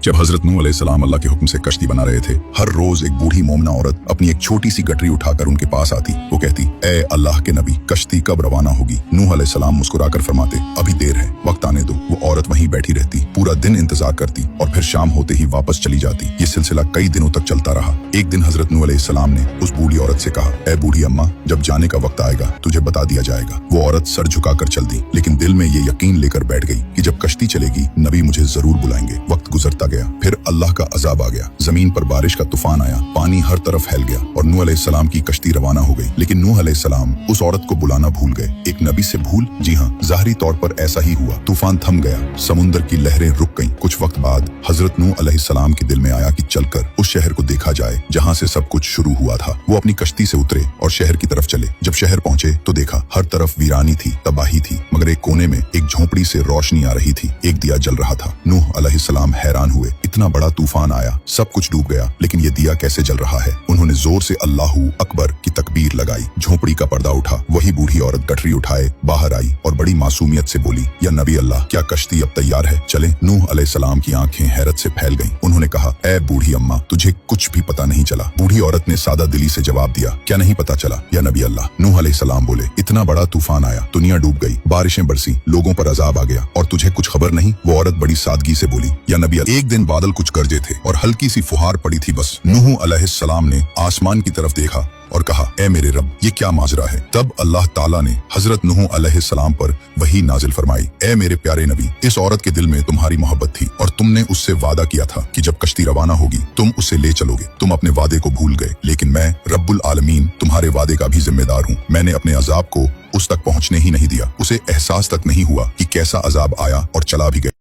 जब हजरत नूह अलैहिस्सलाम अल्लाह के हुक्म से कश्ती बना रहे थे, हर रोज एक बूढ़ी मोमना औरत अपनी एक छोटी सी गठरी उठाकर उनके पास आती। वो कहती, ए अल्लाह के नबी, कश्ती कब रवाना होगी? नूह अलैहिस्सलाम मुस्कुराकर फरमाते, अभी देर है, वक्त आने दो। वो औरत वहीं बैठी रहती, पूरा दिन इंतजार करती और फिर शाम होते ही वापस चली जाती। ये सिलसिला कई दिनों तक चलता रहा। एक दिन हजरत नूह अलैहिस्सलाम ने उस बूढ़ी औरत से कहा, ए बूढ़ी अम्मा, जब जाने का वक्त आएगा तुझे बता दिया जाएगा। वो औरत सर झुकाकर चल दी, लेकिन दिल में ये यकीन लेकर बैठ गई कि जब कश्ती चलेगी नबी मुझे जरूर बुलाएंगे। वक्त गुजरता गया, फिर अल्लाह का अजाब आ गया। जमीन पर बारिश का तूफान आया, पानी हर तरफ फैल गया और नूह अलैहिस्सलाम की कश्ती रवाना हो गई। लेकिन नूह अलैहिस्सलाम उस औरत को बुलाना भूल गए। एक नबी से भूल? जी हाँ, ज़ाहिरी तौर पर ऐसा ही हुआ। तूफान थम गया, समुंदर की लहरें रुक गईं। कुछ वक्त बाद हजरत नूह अलैहिस्सलाम के दिल में आया कि चलकर उस शहर को देखा जाए जहाँ से सब कुछ शुरू हुआ था। वो अपनी कश्ती से उतरे और शहर की तरफ चले। जब शहर पहुंचे तो देखा हर तरफ वीरानी थी, तबाही थी, मगर एक कोने में एक झोंपड़ी से रोशनी आ रही थी, एक दिया जल रहा था। नूह अलैहिस्सलाम हैरान हुए, इतना बड़ा तूफान आया, सब कुछ डूब गया, लेकिन ये दिया कैसे जल रहा है? उन्होंने जोर से अल्लाहू अकबर की तकबीर लगाई। झोंपड़ी का पर्दा उठा, वही बूढ़ी औरत गठरी उठाए बाहर आई और बड़ी मासूमियत से बोली, या नबी अल्लाह, क्या कश्ती अब तैयार है? चले। नूह अलैहिस्सलाम की आंखें हैरत से फैल गईं। उन्होंने कहा, ए बूढ़ी अम्मा, तुझे कुछ भी पता नहीं चला? बूढ़ी औरत ने सादा दिली से जवाब दिया, क्या नहीं पता चला या नबी अल्लाह? नूह अलैहिस्सलाम बोले, इतना बड़ा तूफान आया, दुनिया डूब गई, बारिशें बरसी, लोगों पर अजाब आ गया और तुझे कुछ खबर नहीं? वो औरत बड़ी सादगी से बोली, या नबी अल्लाह, एक दिन बादल कुछ गरजे थे और हल्की सी फुहार पड़ी थी बस। नूह अलैहिस्सलाम ने आसमान की तरफ देखा और कहा, ए मेरे रब, ये क्या माजरा है? तब अल्लाह ताला ने हजरत नूह अलैहिस्सलाम पर वही नाजिल फरमाई, ए मेरे प्यारे नबी, इस औरत के दिल में तुम्हारी मोहब्बत थी और तुमने उससे वादा किया था कि जब कश्ती रवाना होगी तुम उसे ले चलोगे। तुम अपने वादे को भूल गए, लेकिन मैं रब्बुल आलमीन तुम्हारे वादे का भी जिम्मेदार हूँ। मैंने अपने अजाब को उस तक पहुँचने ही नहीं दिया, उसे एहसास तक नहीं हुआ कि कैसा अजाब आया और चला भी गया।